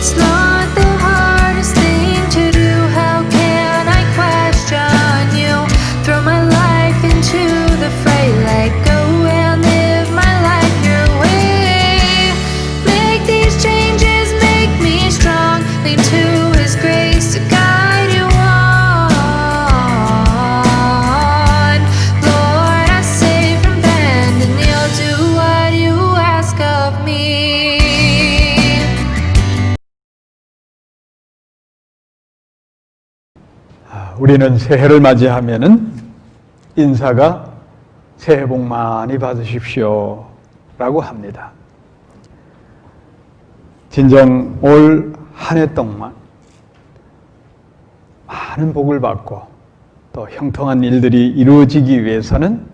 It's not the hardest thing to do. How can I question you? Throw my life into the fray. Let go and live my life your way. Make these changes, make me strong. Lean to His grace to guide you on. Lord, I say from bend and kneel, do what you ask of me. 우리는 새해를 맞이하면은 인사가 새해 복 많이 받으십시오 라고 합니다. 진정 올 한 해 동안 많은 복을 받고 또 형통한 일들이 이루어지기 위해서는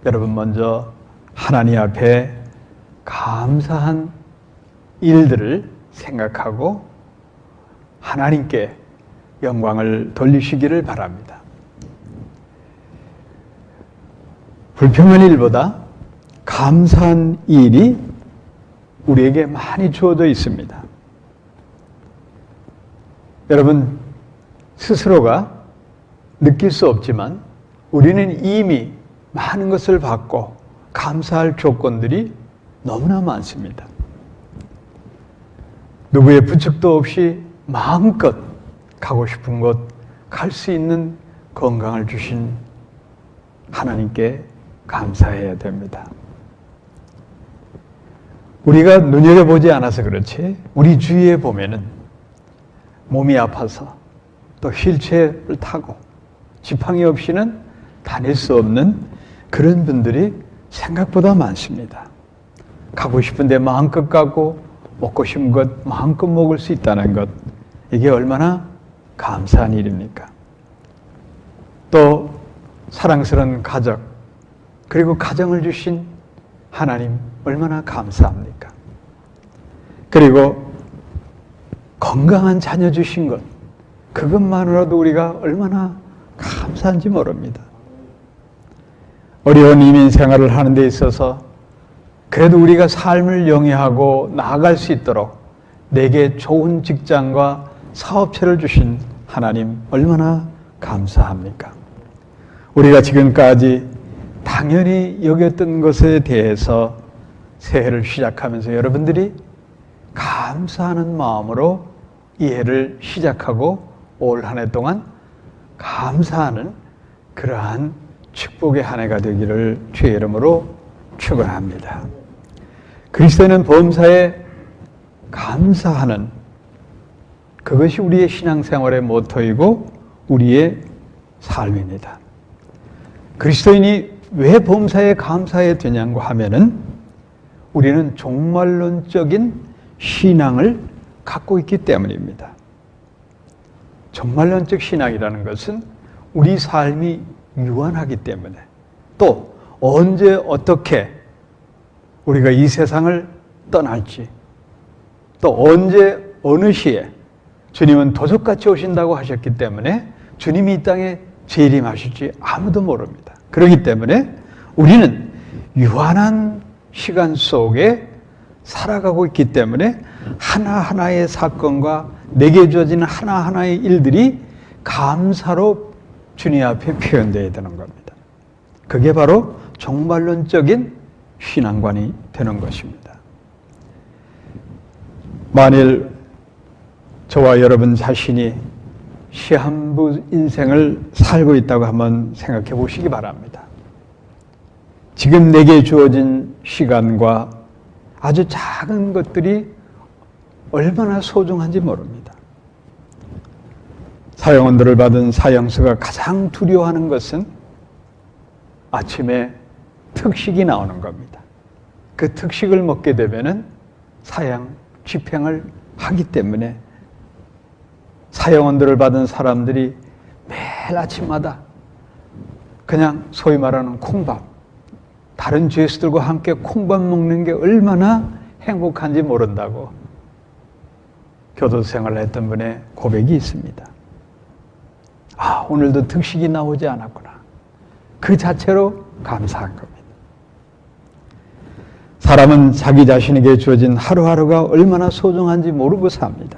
여러분 먼저 하나님 앞에 감사한 일들을 생각하고 하나님께 영광을 돌리시기를 바랍니다. 불평한 일보다 감사한 일이 우리에게 많이 주어져 있습니다. 여러분 스스로가 느낄 수 없지만 우리는 이미 많은 것을 받고 감사할 조건들이 너무나 많습니다. 누구의 부축도 없이 마음껏 가고 싶은 곳 갈 수 있는 건강을 주신 하나님께 감사해야 됩니다. 우리가 눈여겨보지 않아서 그렇지 우리 주위에 보면은 몸이 아파서 또 휠체어를 타고 지팡이 없이는 다닐 수 없는 그런 분들이 생각보다 많습니다. 가고 싶은데 마음껏 가고 먹고 싶은 것 마음껏 먹을 수 있다는 것, 이게 얼마나 감사한 일입니까? 또 사랑스러운 가족, 그리고 가정을 주신 하나님 얼마나 감사합니까? 그리고 건강한 자녀 주신 것, 그것만으로도 우리가 얼마나 감사한지 모릅니다. 어려운 이민 생활을 하는 데 있어서 그래도 우리가 삶을 영위하고 나아갈 수 있도록 내게 좋은 직장과 사업체를 주신 하나님 얼마나 감사합니까? 우리가 지금까지 당연히 여겼던 것에 대해서 새해를 시작하면서 여러분들이 감사하는 마음으로 이 해를 시작하고 올 한 해 동안 감사하는 그러한 축복의 한 해가 되기를 주의 이름으로 축원합니다. 그리스도는 범사에 감사하는, 그것이 우리의 신앙생활의 모토이고 우리의 삶입니다. 그리스도인이 왜 범사에 감사해야 되냐고 하면은 우리는 종말론적인 신앙을 갖고 있기 때문입니다. 종말론적 신앙이라는 것은 우리 삶이 유한하기 때문에, 또 언제 어떻게 우리가 이 세상을 떠날지, 또 언제 어느 시에 주님은 도적같이 오신다고 하셨기 때문에 주님이 이 땅에 재림하실지 아무도 모릅니다. 그렇기 때문에 우리는 유한한 시간 속에 살아가고 있기 때문에 하나하나의 사건과 내게 주어지는 하나하나의 일들이 감사로 주님 앞에 표현되어야 되는 겁니다. 그게 바로 종말론적인 신앙관이 되는 것입니다. 만일 저와 여러분 자신이 시한부 인생을 살고 있다고 한번 생각해 보시기 바랍니다. 지금 내게 주어진 시간과 아주 작은 것들이 얼마나 소중한지 모릅니다. 사형언도를 받은 사형수가 가장 두려워하는 것은 아침에 특식이 나오는 겁니다. 그 특식을 먹게 되면은 사형 집행을 하기 때문에 사형언도를 받은 사람들이 매일 아침마다 그냥 소위 말하는 콩밥, 다른 죄수들과 함께 콩밥 먹는 게 얼마나 행복한지 모른다고 교도 생활을 했던 분의 고백이 있습니다. 아, 오늘도 특식이 나오지 않았구나. 그 자체로 감사한 겁니다. 사람은 자기 자신에게 주어진 하루하루가 얼마나 소중한지 모르고 삽니다.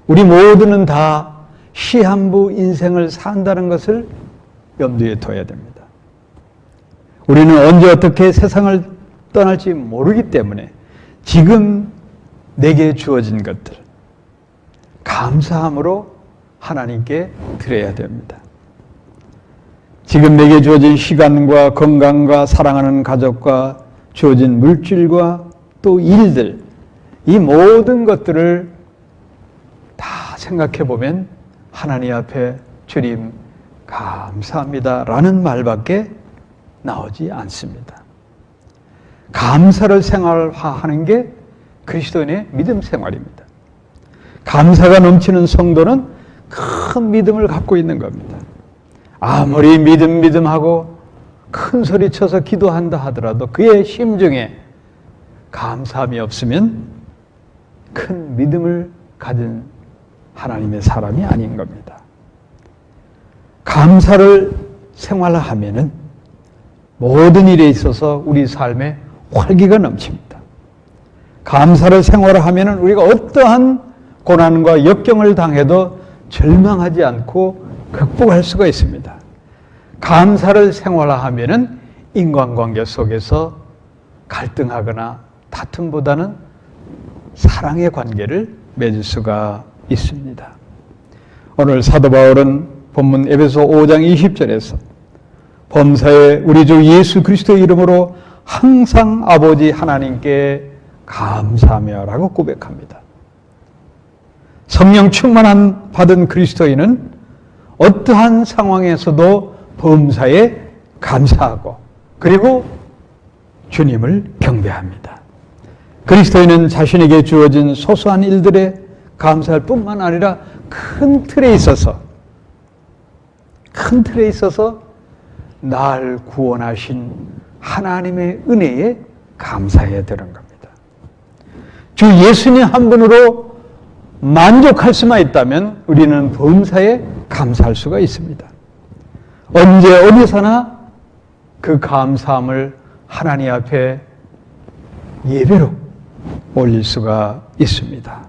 우리 모두는 다 시한부 인생을 산다는 것을 염두에 둬야 됩니다. 우리는 언제 어떻게 세상을 떠날지 모르기 때문에 지금 내게 주어진 것들 감사함으로 하나님께 드려야 됩니다. 지금 내게 주어진 시간과 건강과 사랑하는 가족과 주어진 물질과 또 일들, 이 모든 것들을 다 생각해 보면 하나님 앞에 주님 감사합니다 라는 말밖에 나오지 않습니다. 감사를 생활화하는 게 그리스도인의 믿음 생활입니다. 감사가 넘치는 성도는 큰 믿음을 갖고 있는 겁니다. 아무리 믿음하고 큰 소리 쳐서 기도한다 하더라도 그의 심중에 감사함이 없으면 큰 믿음을 가진 하나님의 사람이 아닌 겁니다. 감사를 생활화하면은 모든 일에 있어서 우리 삶에 활기가 넘칩니다. 감사를 생활화하면은 우리가 어떠한 고난과 역경을 당해도 절망하지 않고 극복할 수가 있습니다. 감사를 생활화하면은 인간관계 속에서 갈등하거나 다툼보다는 사랑의 관계를 맺을 수가 있습니다. 오늘 사도 바울은 본문 에베소 5장 20절에서 범사에 우리 주 예수 그리스도의 이름으로 항상 아버지 하나님께 감사하며 라고 고백합니다. 성령 충만한 받은 그리스도인은 어떠한 상황에서도 범사에 감사하고 그리고 주님을 경배합니다. 그리스도인은 자신에게 주어진 소소한 일들에 감사할 뿐만 아니라 큰 틀에 있어서 날 구원하신 하나님의 은혜에 감사해야 되는 겁니다. 주 예수님 한 분으로 만족할 수만 있다면 우리는 범사에 감사할 수가 있습니다. 언제 어디서나 그 감사함을 하나님 앞에 예배로 올릴 수가 있습니다.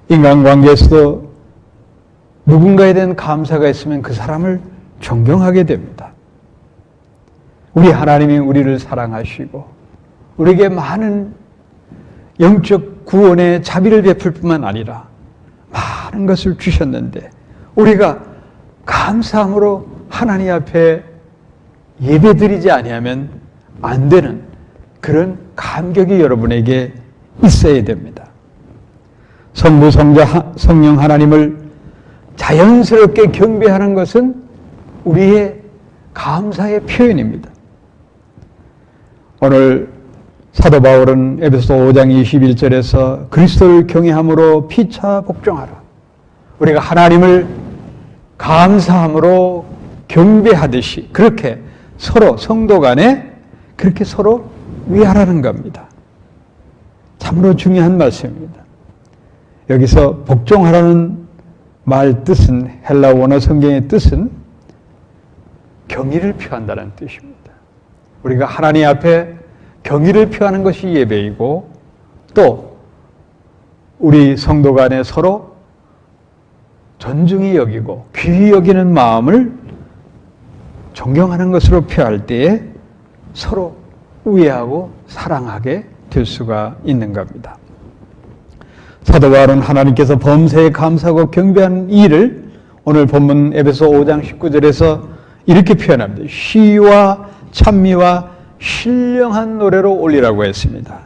인간관계에서도 누군가에 대한 감사가 있으면 그 사람을 존경하게 됩니다. 우리 하나님이 우리를 사랑하시고 우리에게 많은 영적 구원의 자비를 베풀 뿐만 아니라 많은 것을 주셨는데 우리가 감사함으로 하나님 앞에 예배드리지 아니하면 안 되는 그런 감격이 여러분에게 있어야 됩니다. 성부, 성자, 성령 하나님을 자연스럽게 경배하는 것은 우리의 감사의 표현입니다. 오늘 사도 바울은 에베소 5장 21절에서 그리스도를 경외함으로 피차 복종하라. 우리가 하나님을 감사함으로 경배하듯이 그렇게 서로 성도 간에 그렇게 서로 위하라는 겁니다. 참으로 중요한 말씀입니다. 여기서 복종하라는 말 뜻은 헬라 원어 성경의 뜻은 경의를 표한다는 뜻입니다. 우리가 하나님 앞에 경의를 표하는 것이 예배이고 또 우리 성도 간에 서로 존중히 여기고 귀히 여기는 마음을 존경하는 것으로 표할 때에 서로 우애하고 사랑하게 될 수가 있는 겁니다. 사도 바울은 하나님께서 범사에 감사하고 경배하는 일을 오늘 본문 에베소 5장 19절에서 이렇게 표현합니다. 시와 찬미와 신령한 노래로 올리라고 했습니다.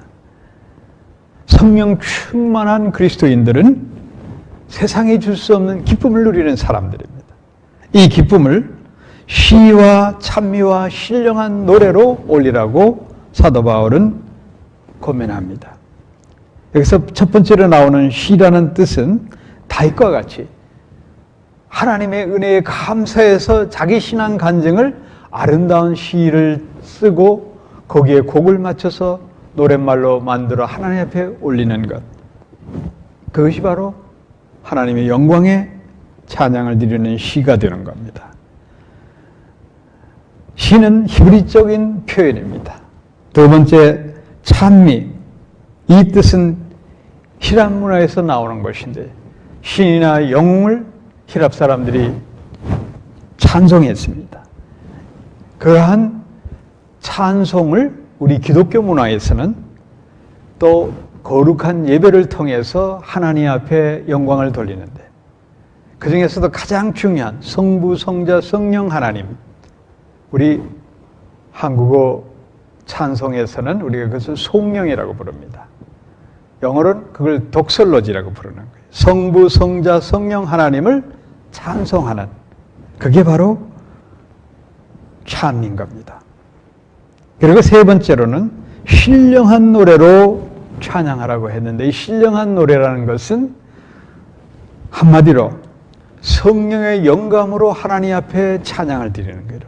성령 충만한 그리스도인들은 세상에 줄 수 없는 기쁨을 누리는 사람들입니다. 이 기쁨을 시와 찬미와 신령한 노래로 올리라고 사도 바울은 권면합니다. 여기서 첫 번째로 나오는 시라는 뜻은 다윗과 같이 하나님의 은혜에 감사해서 자기 신앙 간증을 아름다운 시를 쓰고 거기에 곡을 맞춰서 노랫말로 만들어 하나님 앞에 올리는 것. 그것이 바로 하나님의 영광에 찬양을 드리는 시가 되는 겁니다. 시는 히브리적인 표현입니다. 두 번째, 찬미. 이 뜻은 히랍 문화에서 나오는 것인데 신이나 영웅을 히랍 사람들이 찬송했습니다. 그러한 찬송을 우리 기독교 문화에서는 또 거룩한 예배를 통해서 하나님 앞에 영광을 돌리는데, 그 중에서도 가장 중요한 성부, 성자, 성령 하나님, 우리 한국어 찬송에서는 우리가 그것을 송영이라고 부릅니다. 영어로는 그걸 독설로지라고 부르는 거예요. 성부, 성자, 성령 하나님을 찬송하는, 그게 바로 찬미인 겁니다. 그리고 세 번째로는 신령한 노래로 찬양하라고 했는데, 이 신령한 노래라는 것은 한마디로 성령의 영감으로 하나님 앞에 찬양을 드리는 거예요.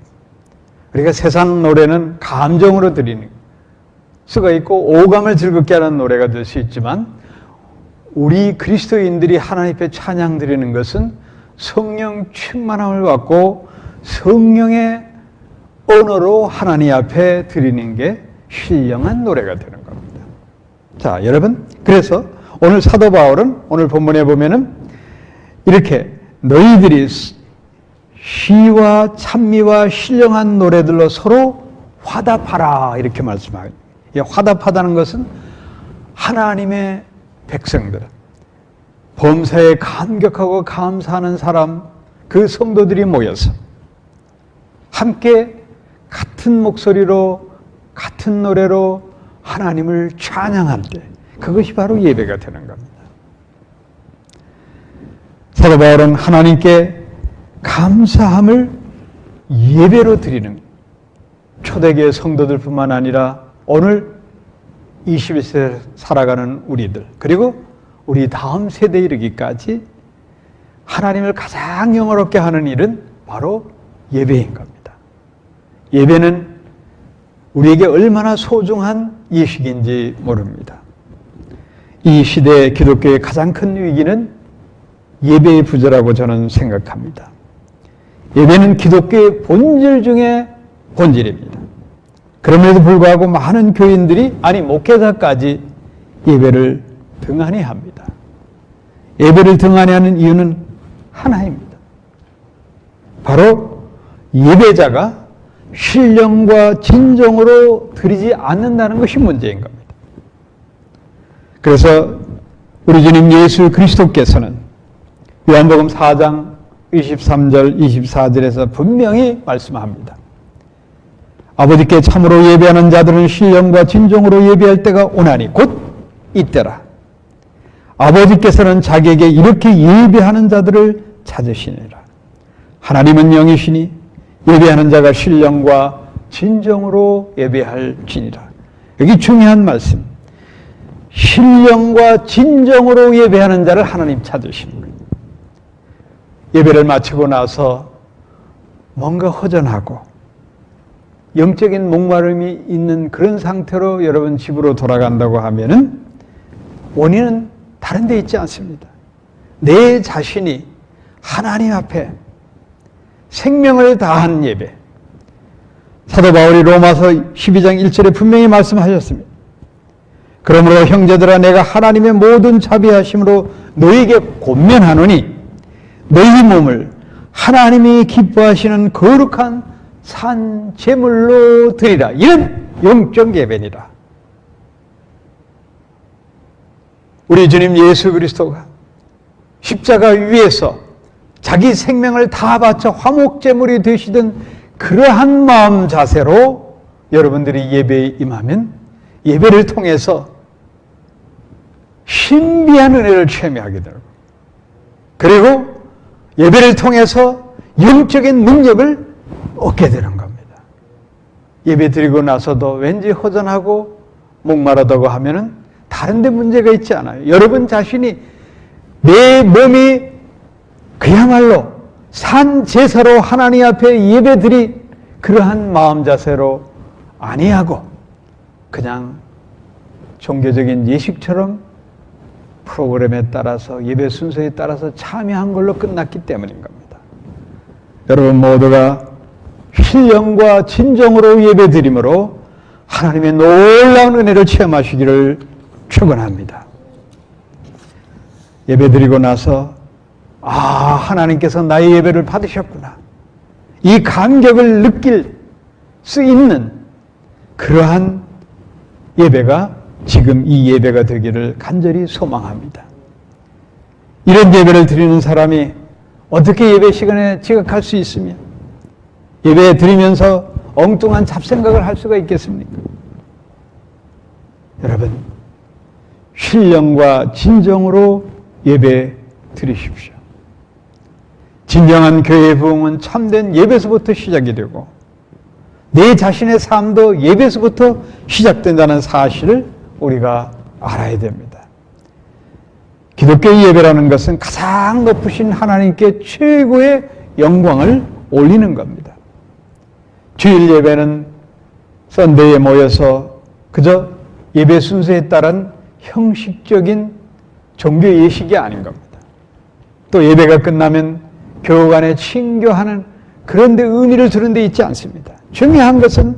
우리가 세상 노래는 감정으로 드리는 수가 있고 오감을 즐겁게 하는 노래가 될 수 있지만, 우리 그리스도인들이 하나님 앞에 찬양 드리는 것은 성령 충만함을 받고 성령의 언어로 하나님 앞에 드리는 게 신령한 노래가 되는 겁니다. 자, 여러분, 그래서 오늘 사도 바울은 오늘 본문에 보면은 이렇게 너희들이 시와 찬미와 신령한 노래들로 서로 화답하라 이렇게 말씀하고, 화답하다는 것은 하나님의 백성들, 범사에 감격하고 감사하는 사람, 그 성도들이 모여서 함께 같은 목소리로 같은 노래로 하나님을 찬양할 때, 그것이 바로 예배가 되는 겁니다. 사도 바울은 하나님께 감사함을 예배로 드리는, 초대교회 성도들뿐만 아니라 오늘 21세를 살아가는 우리들, 그리고 우리 다음 세대에 이르기까지 하나님을 가장 영화롭게 하는 일은 바로 예배인 겁니다. 예배는 우리에게 얼마나 소중한 예식인지 모릅니다. 이 시대의 기독교의 가장 큰 위기는 예배의 부재라고 저는 생각합니다. 예배는 기독교의 본질 중에 본질입니다. 그럼에도 불구하고 많은 교인들이, 아니 목회자까지 예배를 등한히 합니다. 예배를 등한히 하는 이유는 하나입니다. 바로 예배자가 신령과 진정으로 드리지 않는다는 것이 문제인 겁니다. 그래서 우리 주님 예수 그리스도께서는 요한복음 4장 23절 24절에서 분명히 말씀합니다. 아버지께 참으로 예배하는 자들은 신령과 진정으로 예배할 때가 오나니 곧 이때라. 아버지께서는 자기에게 이렇게 예배하는 자들을 찾으시니라. 하나님은 영이시니 예배하는 자가 신령과 진정으로 예배할지니라. 여기 중요한 말씀. 신령과 진정으로 예배하는 자를 하나님 찾으시는 거예요. 예배를 마치고 나서 뭔가 허전하고 영적인 목마름이 있는 그런 상태로 여러분 집으로 돌아간다고 하면은 원인은 다른 데 있지 않습니다. 내 자신이 하나님 앞에 생명을 다한 예배. 사도 바울이 로마서 12장 1절에 분명히 말씀하셨습니다. 그러므로 형제들아, 내가 하나님의 모든 자비하심으로 너희에게 권면하노니 너희 몸을 하나님이 기뻐하시는 거룩한 산 제물로 드리라. 이는 영적 예배니라. 우리 주님 예수 그리스도가 십자가 위에서 자기 생명을 다 바쳐 화목제물이 되시던 그러한 마음 자세로 여러분들이 예배에 임하면 예배를 통해서 신비한 은혜를 체험하게 되고, 그리고 예배를 통해서 영적인 능력을 얻게 되는 겁니다. 예배 드리고 나서도 왠지 허전하고 목마르다고 하면은 다른 데 문제가 있지 않아요. 여러분 자신이 내 몸이 그야말로 산 제사로 하나님 앞에 예배 드리 그러한 마음 자세로 아니하고 그냥 종교적인 예식처럼 프로그램에 따라서 예배 순서에 따라서 참여한 걸로 끝났기 때문인 겁니다. 여러분 모두가 신령과 진정으로 예배 드림으로 하나님의 놀라운 은혜를 체험하시기를 축원합니다. 예배드리고 나서 하나님께서 나의 예배를 받으셨구나. 이 감격을 느낄 수 있는 그러한 예배가 지금 이 예배가 되기를 간절히 소망합니다. 이런 예배를 드리는 사람이 어떻게 예배 시간에 지각할 수 있으며 예배 드리면서 엉뚱한 잡생각을 할 수가 있겠습니까? 여러분, 신령과 진정으로 예배 드리십시오. 진정한 교회의 부흥은 참된 예배에서부터 시작이 되고 내 자신의 삶도 예배에서부터 시작된다는 사실을 우리가 알아야 됩니다. 기독교의 예배라는 것은 가장 높으신 하나님께 최고의 영광을 올리는 겁니다. 주일 예배는 썬데이에 모여서 그저 예배 순서에 따른 형식적인 종교 예식이 아닌 겁니다. 또 예배가 끝나면 교우 간에 친교하는 그런 데 의미를 두는 데 있지 않습니다. 중요한 것은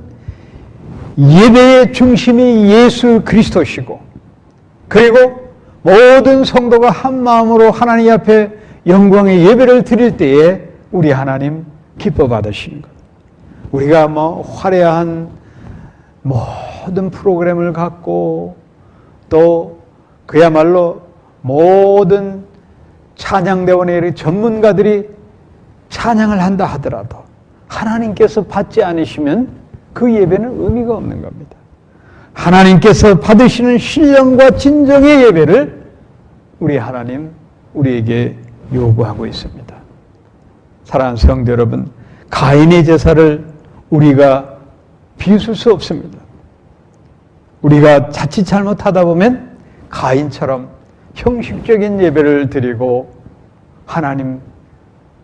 예배의 중심이 예수 그리스도시고 그리고 모든 성도가 한 마음으로 하나님 앞에 영광의 예배를 드릴 때에 우리 하나님 기뻐 받으시는 것. 우리가 화려한 모든 프로그램을 갖고 또 그야말로 모든 찬양대원의 전문가들이 찬양을 한다 하더라도 하나님께서 받지 않으시면 그 예배는 의미가 없는 겁니다. 하나님께서 받으시는 신령과 진정의 예배를 우리 하나님 우리에게 요구하고 있습니다. 사랑하는 성도 여러분, 가인의 제사를 우리가 비웃을 수 없습니다. 우리가 자칫 잘못하다 보면 가인처럼 형식적인 예배를 드리고 하나님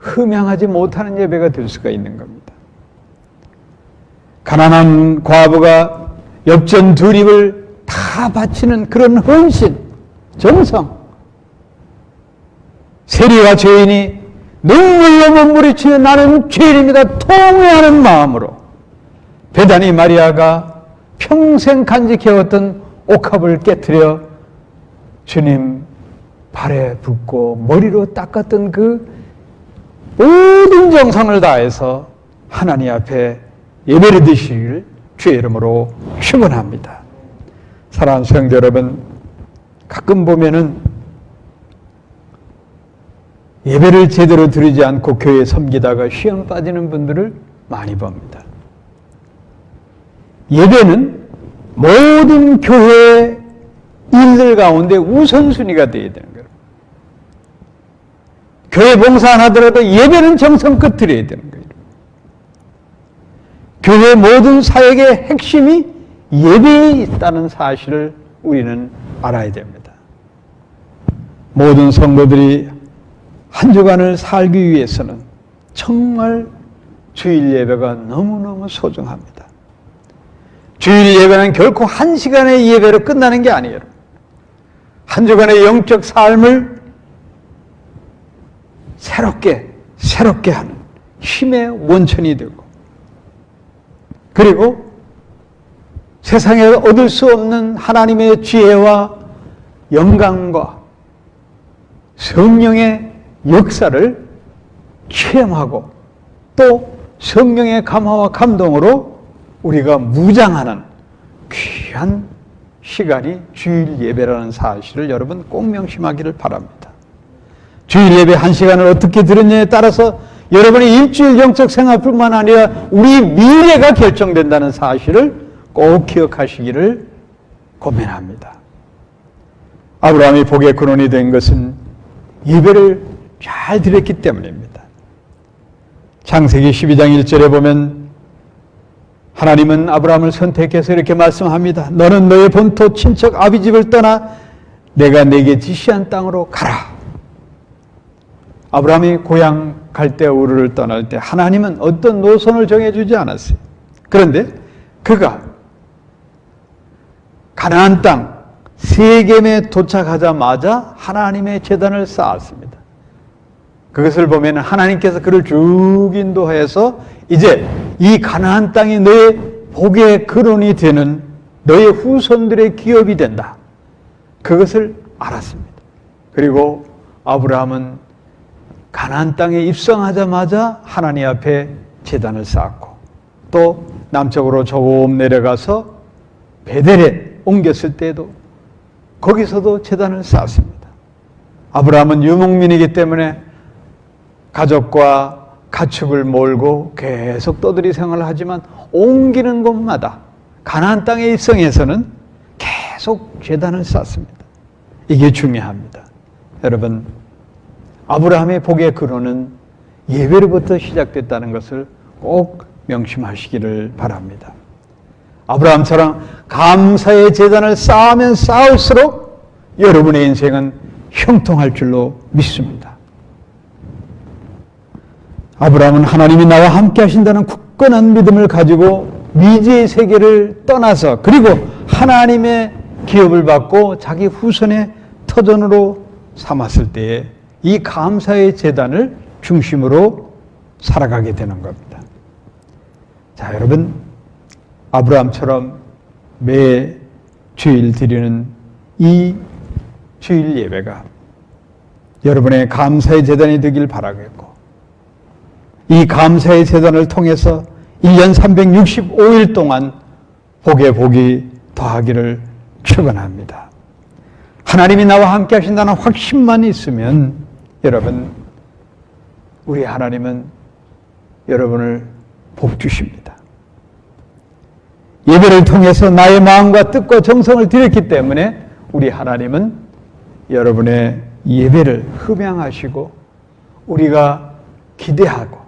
흠양하지 못하는 예배가 될 수가 있는 겁니다. 가난한 과부가 엽전 두 립을 다 바치는 그런 헌신, 정성. 세리와 죄인이 눈물로 몸부림치며 나는 죄인입니다 통회하는 마음으로 베다니 마리아가 평생 간직해왔던 옥합을 깨트려 주님 발에 붓고 머리로 닦았던 그 모든 정성을 다해서 하나님 앞에 예배를 드리시기를 주의 이름으로 축원합니다. 사랑하는 성도 여러분, 가끔 보면은 예배를 제대로 드리지 않고 교회에 섬기다가 시험 빠지는 분들을 많이 봅니다. 예배는 모든 교회의 일들 가운데 우선순위가 되어야 되는 거예요. 교회 봉사 안 하더라도 예배는 정성껏 드려야 되는 거예요. 교회 모든 사역의 핵심이 예배에 있다는 사실을 우리는 알아야 됩니다. 모든 성도들이 한 주간을 살기 위해서는 정말 주일 예배가 너무너무 소중합니다. 주일 예배는 결코 한 시간의 예배로 끝나는 게 아니에요. 한 주간의 영적 삶을 새롭게 하는 힘의 원천이 되고 그리고 세상에 얻을 수 없는 하나님의 지혜와 영광과 성령의 역사를 체험하고 또 성령의 감화와 감동으로 우리가 무장하는 귀한 시간이 주일 예배라는 사실을 여러분 꼭 명심하기를 바랍니다. 주일 예배 한 시간을 어떻게 들었냐에 따라서 여러분의 일주일 영적 생활뿐만 아니라 우리 미래가 결정된다는 사실을 꼭 기억하시기를 고민합니다. 아브라함이 복의 근원이 된 것은 예배를 잘 드렸기 때문입니다. 창세기 12장 1절에 보면 하나님은 아브라함을 선택해서 이렇게 말씀합니다. 너는 너의 본토 친척 아비집을 떠나 내가 내게 지시한 땅으로 가라. 아브라함이 고향 갈대 우르를 떠날 때 하나님은 어떤 노선을 정해주지 않았어요. 그런데 그가 가나안 땅 세겜에 도착하자마자 하나님의 제단을 쌓았습니다. 그것을 보면 하나님께서 그를 쭉 인도해서 이제 이 가나안 땅이 너의 복의 근원이 되는 너의 후손들의 기업이 된다. 그것을 알았습니다. 그리고 아브라함은 가나안 땅에 입성하자마자 하나님 앞에 제단을 쌓았고, 또 남쪽으로 조금 내려가서 베델에 옮겼을 때도 거기서도 제단을 쌓았습니다. 아브라함은 유목민이기 때문에 가족과 가축을 몰고 계속 떠들이 생활을 하지만 옮기는 곳마다 가나안 땅에 입성해서는 계속 제단을 쌓습니다. 이게 중요합니다. 여러분, 아브라함의 복의 근원은 예배로부터 시작됐다는 것을 꼭 명심하시기를 바랍니다. 아브라함처럼 감사의 제단을 쌓으면 쌓을수록 여러분의 인생은 형통할 줄로 믿습니다. 아브라함은 하나님이 나와 함께 하신다는 굳건한 믿음을 가지고 미지의 세계를 떠나서, 그리고 하나님의 기업을 받고 자기 후손의 터전으로 삼았을 때에 이 감사의 제단을 중심으로 살아가게 되는 겁니다. 자, 여러분, 아브라함처럼 매 주일 드리는 이 주일 예배가 여러분의 감사의 제단이 되길 바라겠고, 이 감사의 제단을 통해서 1년 365일 동안 복에 복이 더하기를 축원합니다. 하나님이 나와 함께 하신다는 확신만 있으면 여러분, 우리 하나님은 여러분을 복 주십니다. 예배를 통해서 나의 마음과 뜻과 정성을 드렸기 때문에 우리 하나님은 여러분의 예배를 흠양하시고 우리가 기대하고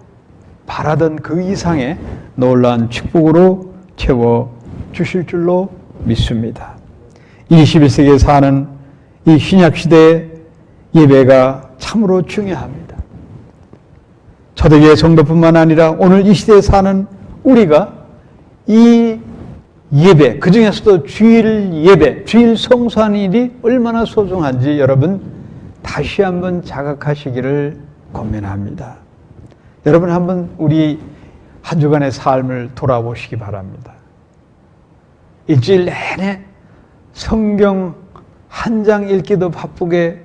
바라던 그 이상의 놀라운 축복으로 채워주실 줄로 믿습니다. 21세기에 사는 이 신약시대의 예배가 참으로 중요합니다. 초대교회 성도뿐만 아니라 오늘 이 시대에 사는 우리가 이 예배, 그 중에서도 주일 예배, 주일 성수하는 일이 얼마나 소중한지 여러분 다시 한번 자각하시기를 권면합니다. 여러분 한번 우리 한 주간의 삶을 돌아보시기 바랍니다. 일주일 내내 성경 한 장 읽기도 바쁘게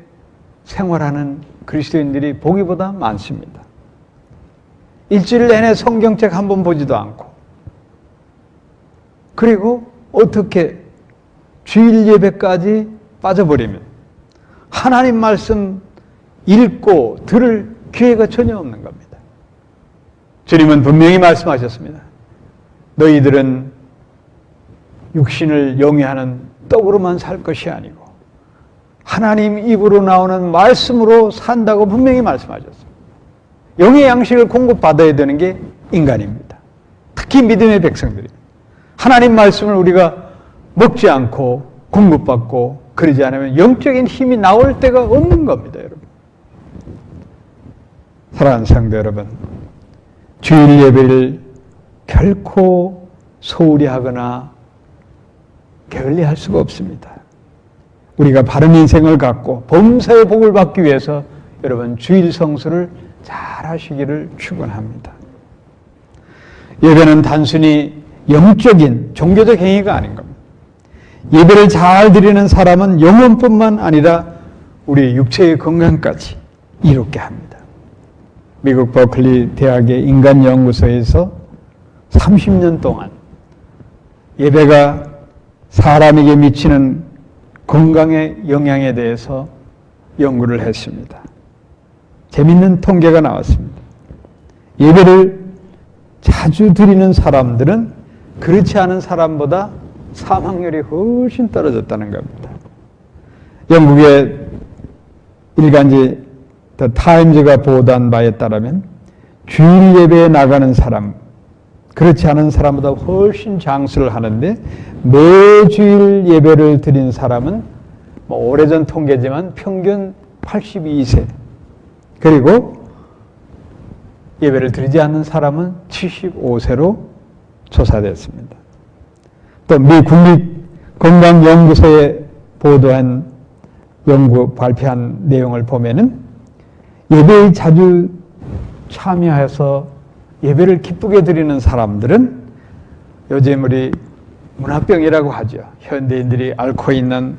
생활하는 그리스도인들이 보기보다 많습니다. 일주일 내내 성경책 한 번 보지도 않고, 그리고 어떻게 주일 예배까지 빠져버리면 하나님 말씀 읽고 들을 기회가 전혀 없는 겁니다. 주님은 분명히 말씀하셨습니다. 너희들은 육신을 영위하는 떡으로만 살 것이 아니고 하나님 입으로 나오는 말씀으로 산다고 분명히 말씀하셨습니다. 영의 양식을 공급받아야 되는 게 인간입니다. 특히 믿음의 백성들입니다. 하나님 말씀을 우리가 먹지 않고 공급받고 그러지 않으면 영적인 힘이 나올 데가 없는 겁니다, 여러분. 사랑하는 성도 여러분, 주일 예배를 결코 소홀히 하거나 게을리할 수가 없습니다. 우리가 바른 인생을 갖고 범사의 복을 받기 위해서 여러분 주일 성수를 잘 하시기를 축원합니다. 예배는 단순히 영적인 종교적 행위가 아닌 겁니다. 예배를 잘 드리는 사람은 영혼뿐만 아니라 우리 육체의 건강까지 이롭게 합니다. 미국 버클리 대학의 인간연구소에서 30년 동안 예배가 사람에게 미치는 건강의 영향에 대해서 연구를 했습니다. 재밌는 통계가 나왔습니다. 예배를 자주 드리는 사람들은 그렇지 않은 사람보다 사망률이 훨씬 떨어졌다는 겁니다. 영국의 일간지 더 타임즈가 보도한 바에 따르면 주일 예배에 나가는 사람, 그렇지 않은 사람보다 훨씬 장수를 하는데 매주일 예배를 드린 사람은 오래전 통계지만 평균 82세, 그리고 예배를 드리지 않는 사람은 75세로 조사됐습니다. 또 미 국립건강연구소에 보도한 연구 발표한 내용을 보면은 예배에 자주 참여해서 예배를 기쁘게 드리는 사람들은 요즘 우리 문화병이라고 하죠. 현대인들이 앓고 있는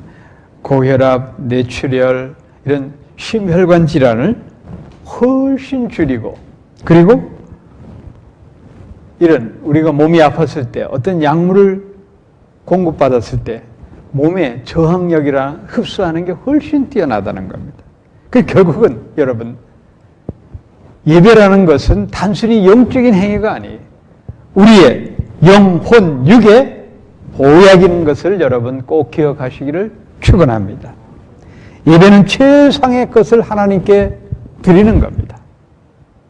고혈압, 뇌출혈 이런 심혈관 질환을 훨씬 줄이고, 그리고 이런 우리가 몸이 아팠을 때 어떤 약물을 공급받았을 때 몸의 저항력이랑 흡수하는 게 훨씬 뛰어나다는 겁니다. 그 결국은 여러분, 예배라는 것은 단순히 영적인 행위가 아니에요. 우리의 영혼, 육의 보약인 것을 여러분 꼭 기억하시기를 축원합니다. 예배는 최상의 것을 하나님께 드리는 겁니다.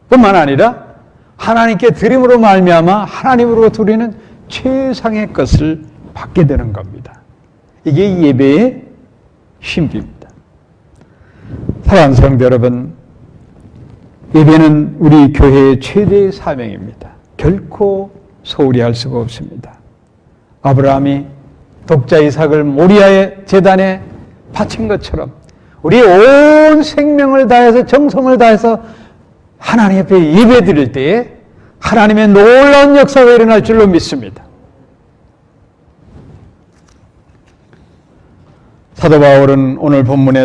뿐만 아니라 하나님께 드림으로 말미암아 하나님으로 드리는 최상의 것을 받게 되는 겁니다. 이게 예배의 신비입니다. 사랑하는 성도 여러분, 예배는 우리 교회의 최대의 사명입니다. 결코 소홀히 할 수가 없습니다. 아브라함이 독자 이삭을 모리아의 제단에 바친 것처럼 우리의 온 생명을 다해서 정성을 다해서 하나님 앞에 예배 드릴 때에 하나님의 놀라운 역사가 일어날 줄로 믿습니다. 사도 바울은 오늘 본문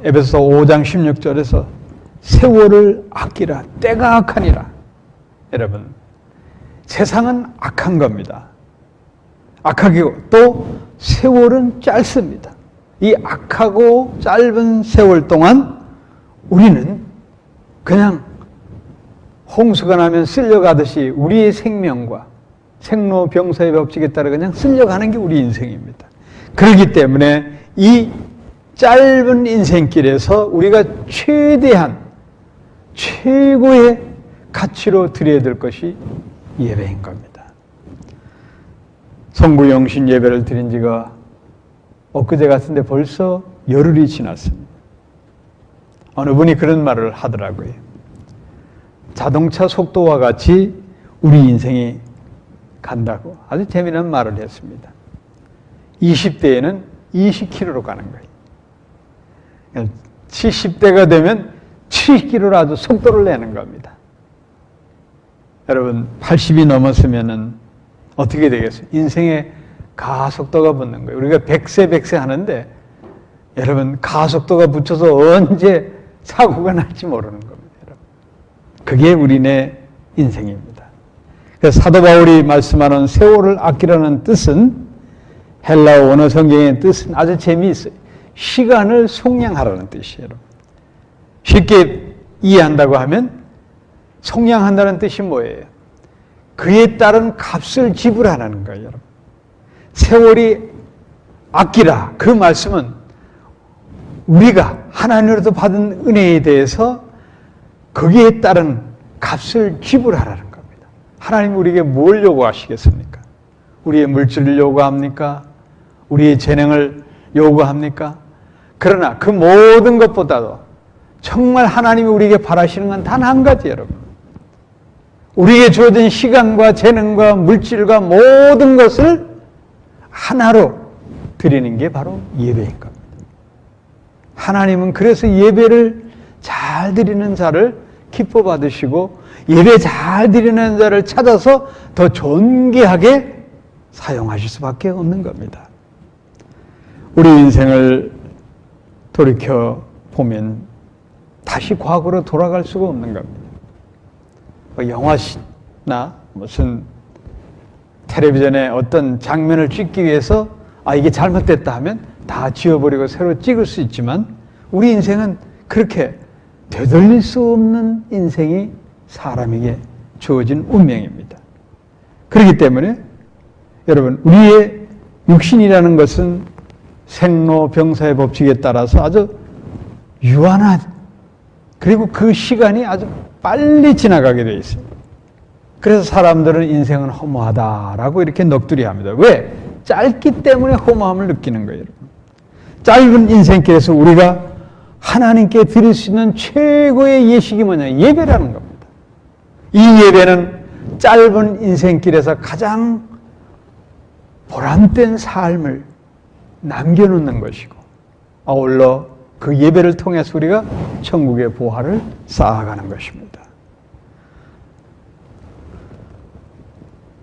에베소서 5장 16절에서 세월을 아끼라, 때가 악하니라. 여러분, 세상은 악한 겁니다. 악하고 또 세월은 짧습니다. 이 악하고 짧은 세월 동안 우리는 그냥 홍수가 나면 쓸려가듯이 우리의 생명과 생로병사의 법칙에 따라 그냥 쓸려가는 게 우리 인생입니다. 그렇기 때문에 이 짧은 인생길에서 우리가 최대한 최고의 가치로 드려야 될 것이 예배인 겁니다. 성구영신 예배를 드린 지가 엊그제 같은데 벌써 열흘이 지났습니다. 어느 분이 그런 말을 하더라고요. 자동차 속도와 같이 우리 인생이 간다고 아주 재미난 말을 했습니다. 20대에는 20km로 가는 거예요. 70대가 되면 70km로 아주 속도를 내는 겁니다. 여러분, 80이 넘었으면은 어떻게 되겠어요? 인생에 가속도가 붙는 거예요. 우리가 100세 하는데 여러분, 가속도가 붙여서 언제 사고가 날지 모르는 겁니다. 여러분. 그게 우리네 인생입니다. 그래서 사도 바울이 말씀하는 세월을 아끼라는 뜻은, 헬라어 원어 성경의 뜻은 아주 재미있어요. 시간을 속량하라는 뜻이에요. 쉽게 이해한다고 하면 속량한다는 뜻이 뭐예요? 그에 따른 값을 지불하라는 거예요. 여러분. 세월이 아끼라, 그 말씀은 우리가 하나님으로부터 받은 은혜에 대해서 거기에 따른 값을 지불하라는 겁니다. 하나님이 우리에게 뭘 요구하시겠습니까? 우리의 물질을 요구합니까? 우리의 재능을 요구합니까? 그러나 그 모든 것보다도 정말 하나님이 우리에게 바라시는 건 단 한 가지, 여러분. 우리에게 주어진 시간과 재능과 물질과 모든 것을 하나로 드리는 게 바로 예배인 겁니다. 하나님은 그래서 예배를 잘 드리는 자를 기뻐 받으시고 예배 잘 드리는 자를 찾아서 더 존귀하게 사용하실 수밖에 없는 겁니다. 우리 인생을 돌이켜 보면 다시 과거로 돌아갈 수가 없는 겁니다. 영화나 무슨 텔레비전에 어떤 장면을 찍기 위해서 이게 잘못됐다 하면 다 지워버리고 새로 찍을 수 있지만 우리 인생은 그렇게 되돌릴 수 없는 인생이 사람에게 주어진 운명입니다. 그렇기 때문에 여러분, 우리의 육신이라는 것은 생로병사의 법칙에 따라서 아주 유한한, 그리고 그 시간이 아주 빨리 지나가게 되어 있습니다. 그래서 사람들은 인생은 허무하다라고 이렇게 넋두리 합니다. 왜? 짧기 때문에 허무함을 느끼는 거예요. 여러분. 짧은 인생길에서 우리가 하나님께 드릴 수 있는 최고의 예식이 뭐냐? 예배라는 겁니다. 이 예배는 짧은 인생길에서 가장 보람된 삶을 남겨놓는 것이고, 아울러 그 예배를 통해서 우리가 천국의 보화를 쌓아가는 것입니다.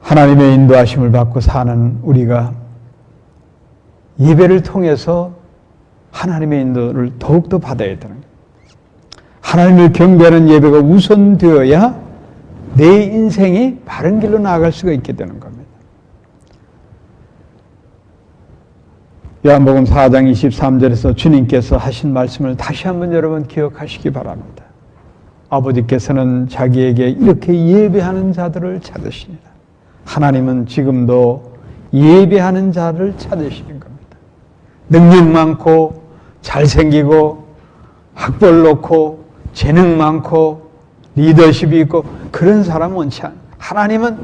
하나님의 인도하심을 받고 사는 우리가 예배를 통해서 하나님의 인도를 더욱더 받아야 되는 거예요. 하나님을 경배하는 예배가 우선되어야 내 인생이 바른 길로 나아갈 수가 있게 되는 겁니다. 요한복음 4장 23절에서 주님께서 하신 말씀을 다시 한번 여러분 기억하시기 바랍니다. 아버지께서는 자기에게 이렇게 예배하는 자들을 찾으시니라. 하나님은 지금도 예배하는 자를 찾으시는 겁니다. 능력 많고 잘생기고 학벌 높고 재능 많고 리더십이 있고 그런 사람 원치 않아요. 하나님은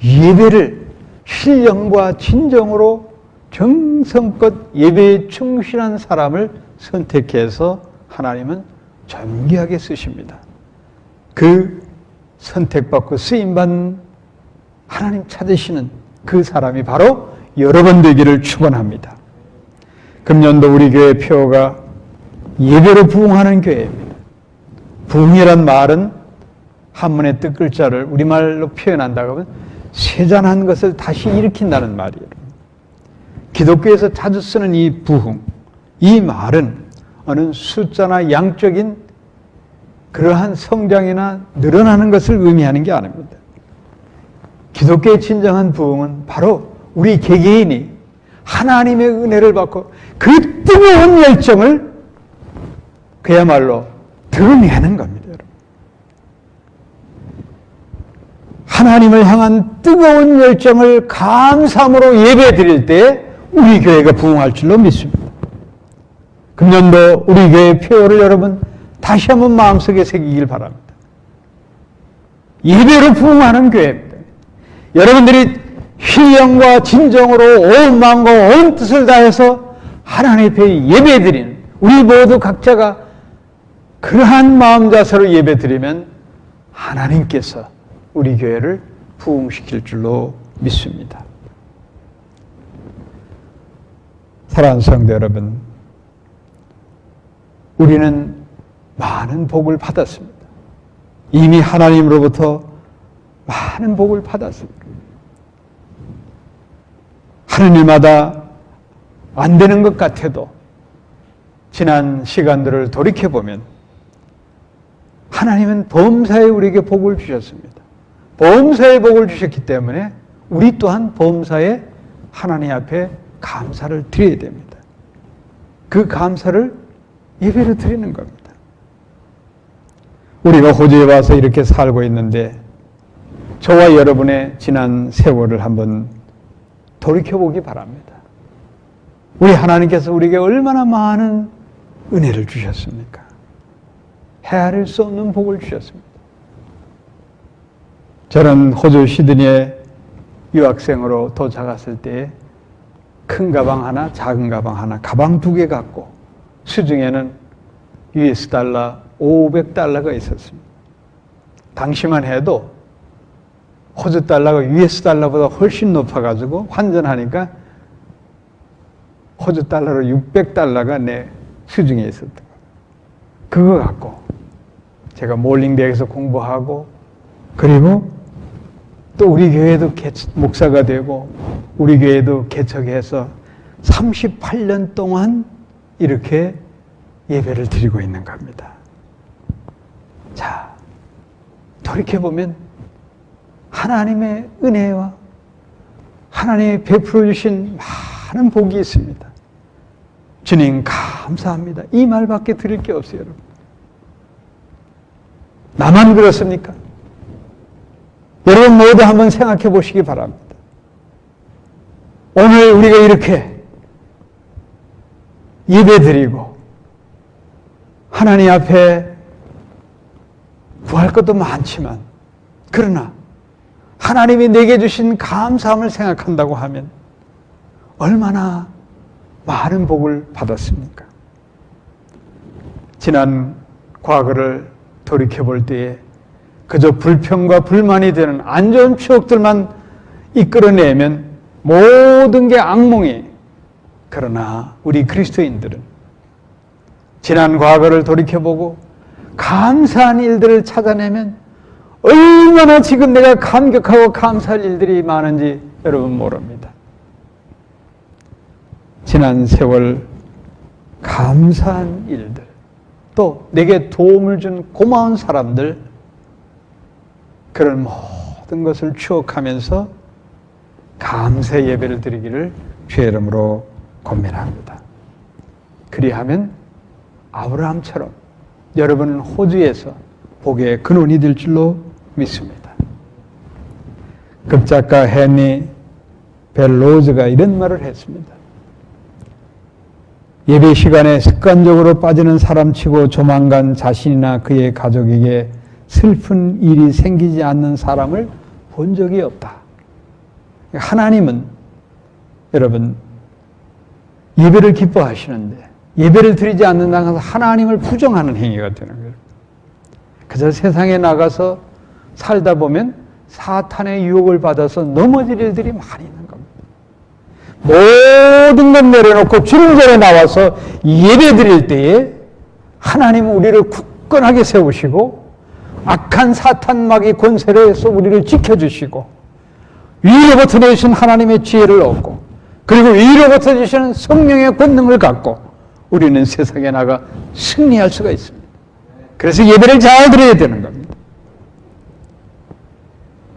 예배를 신령과 진정으로 정성껏 예배에 충실한 사람을 선택해서 하나님은 존귀하게 쓰십니다. 그 선택받고 쓰임받는 하나님 찾으시는 그 사람이 바로 여러분 되기를 축원합니다. 금년도 우리 교회 표어가 예배로 부흥하는 교회입니다. 부흥이란 말은 한문의 뜻글자를 우리말로 표현한다고 하면 세잔한 것을 다시 일으킨다는 말이에요. 기독교에서 자주 쓰는 이 부흥, 이 말은 어느 숫자나 양적인 그러한 성장이나 늘어나는 것을 의미하는 게 아닙니다. 기독교의 진정한 부흥은 바로 우리 개개인이 하나님의 은혜를 받고 그 뜨거운 열정을 그야말로 드러내는 겁니다. 여러분. 하나님을 향한 뜨거운 열정을 감사함으로 예배 드릴 때 우리 교회가 부흥할 줄로 믿습니다. 금년도 우리 교회의 표어를 여러분 다시 한번 마음속에 새기길 바랍니다. 예배로 부흥하는 교회입니다. 여러분들이 신령과 진정으로 온 마음과 온 뜻을 다해서 하나님 앞에 예배드리는 우리 모두 각자가 그러한 마음 자세로 예배드리면 하나님께서 우리 교회를 부흥시킬 줄로 믿습니다. 사랑하는 성도 여러분, 우리는 많은 복을 받았습니다. 이미 하나님으로부터 많은 복을 받았습니다. 하는 일마다 안 되는 것 같아도 지난 시간들을 돌이켜보면 하나님은 범사에 우리에게 복을 주셨습니다. 범사에 복을 주셨기 때문에 우리 또한 범사에 하나님 앞에 감사를 드려야 됩니다. 그 감사를 예배로 드리는 겁니다. 우리가 호주에 와서 이렇게 살고 있는데 저와 여러분의 지난 세월을 한번 돌이켜보기 바랍니다. 우리 하나님께서 우리에게 얼마나 많은 은혜를 주셨습니까? 헤아릴 수 없는 복을 주셨습니다. 저는 호주 시드니에 유학생으로 도착했을 때 큰 가방 하나, 작은 가방 하나, 가방 2개 갖고 수중에는 US 달러 500달러가 있었습니다. 당시만 해도 호주 달러가 US 달러보다 훨씬 높아가지고 환전하니까 호주 달러로 600달러가 내 수중에 있었던 거예요. 그거 갖고 제가 몰링대학에서 공부하고 그리고 또 우리 교회도 목사가 되고 우리 교회도 개척해서 38년 동안 이렇게 예배를 드리고 있는 겁니다. 자, 돌이켜보면 하나님의 은혜와 하나님이 베풀어 주신 많은 복이 있습니다. 주님 감사합니다. 이 말밖에 드릴 게 없어요, 여러분. 나만 그렇습니까? 여러분 모두 한번 생각해 보시기 바랍니다. 오늘 우리가 이렇게 예배드리고 하나님 앞에 구할 것도 많지만 그러나 하나님이 내게 주신 감사함을 생각한다고 하면 얼마나 많은 복을 받았습니까? 지난 과거를 돌이켜볼 때에 그저 불평과 불만이 되는 안 좋은 추억들만 이끌어내면 모든 게 악몽이에요. 그러나 우리 그리스도인들은 지난 과거를 돌이켜보고 감사한 일들을 찾아내면 얼마나 지금 내가 감격하고 감사할 일들이 많은지 여러분 모릅니다. 지난 세월 감사한 일들, 또 내게 도움을 준 고마운 사람들, 그런 모든 것을 추억하면서 감사 예배를 드리기를 주의 이름으로 권면합니다. 그리하면 아브라함처럼 여러분은 호주에서 복의 근원이 될 줄로 믿습니다. 극작가 헨리 벨로즈가 이런 말을 했습니다. 예배 시간에 습관적으로 빠지는 사람치고 조만간 자신이나 그의 가족에게 슬픈 일이 생기지 않는 사람을 본 적이 없다. 하나님은 여러분 예배를 기뻐하시는데 예배를 드리지 않는다는 것은 하나님을 부정하는 행위가 되는 거예요. 그래서 세상에 나가서 살다 보면 사탄의 유혹을 받아서 넘어질 일들이 많이 있는 겁니다. 모든 것 내려놓고 주님 전에 나와서 예배 드릴 때에 하나님은 우리를 굳건하게 세우시고 악한 사탄 마귀 권세로에서 우리를 지켜주시고 위로부터 내주신 하나님의 지혜를 얻고 그리고 위로부터 주시는 성령의 권능을 갖고 우리는 세상에 나가 승리할 수가 있습니다. 그래서 예배를 잘 드려야 되는 겁니다.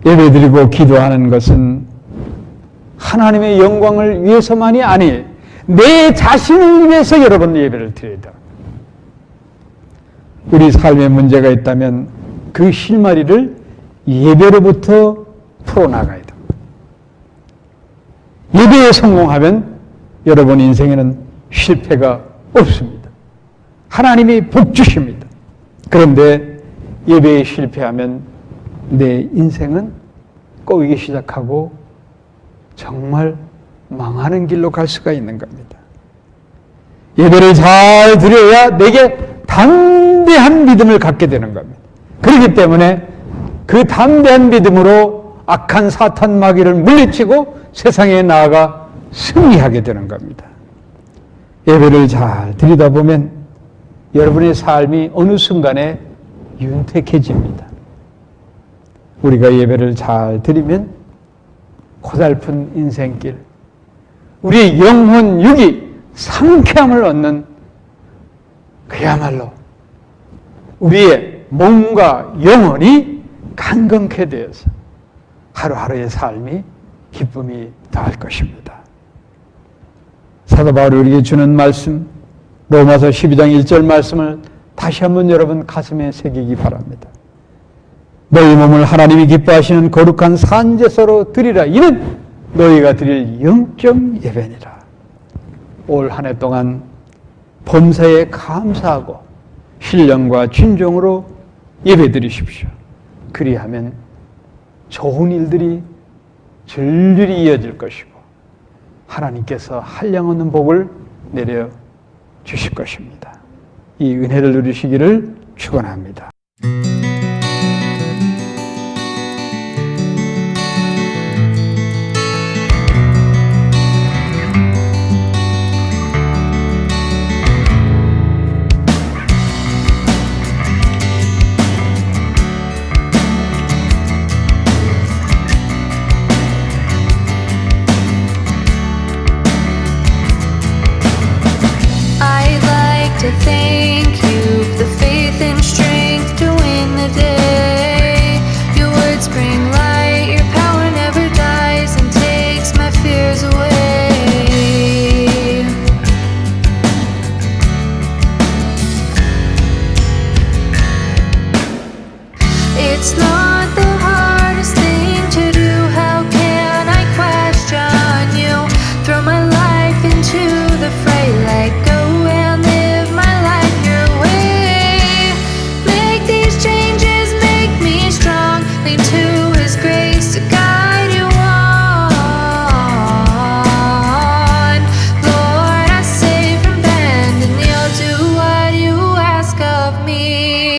예배 드리고 기도하는 것은 하나님의 영광을 위해서만이 아니 내 자신을 위해서 여러분 예배를 드려야 돼요. 우리 삶에 문제가 있다면 그 실마리를 예배로부터 풀어나가야 됩니다. 예배에 성공하면 여러분 인생에는 실패가 없습니다. 하나님이 복 주십니다. 그런데 예배에 실패하면 내 인생은 꼬이기 시작하고 정말 망하는 길로 갈 수가 있는 겁니다. 예배를 잘 드려야 내게 담대한 믿음을 갖게 되는 겁니다. 그렇기 때문에 그 담대한 믿음으로 악한 사탄 마귀를 물리치고 세상에 나아가 승리하게 되는 겁니다. 예배를 잘 드리다 보면 여러분의 삶이 어느 순간에 윤택해집니다. 우리가 예배를 잘 드리면 고달픈 인생길, 우리의 영혼 육이 상쾌함을 얻는 그야말로 우리의 몸과 영혼이 강건케 되어서 하루하루의 삶이 기쁨이 더할 것입니다. 사도 바울이 우리에게 주는 말씀, 로마서 12장 1절 말씀을 다시 한번 여러분 가슴에 새기기 바랍니다. 너희 몸을 하나님이 기뻐하시는 거룩한 산제사로 드리라. 이는 너희가 드릴 영적 예배니라. 올 한 해 동안 범사에 감사하고 신령과 진정으로 예배 드리십시오. 그리하면 좋은 일들이 줄줄이 이어질 것이고 하나님께서 한량없는 복을 내려 주실 것입니다. 이 은혜를 누리시기를 축원합니다. I'd like to thank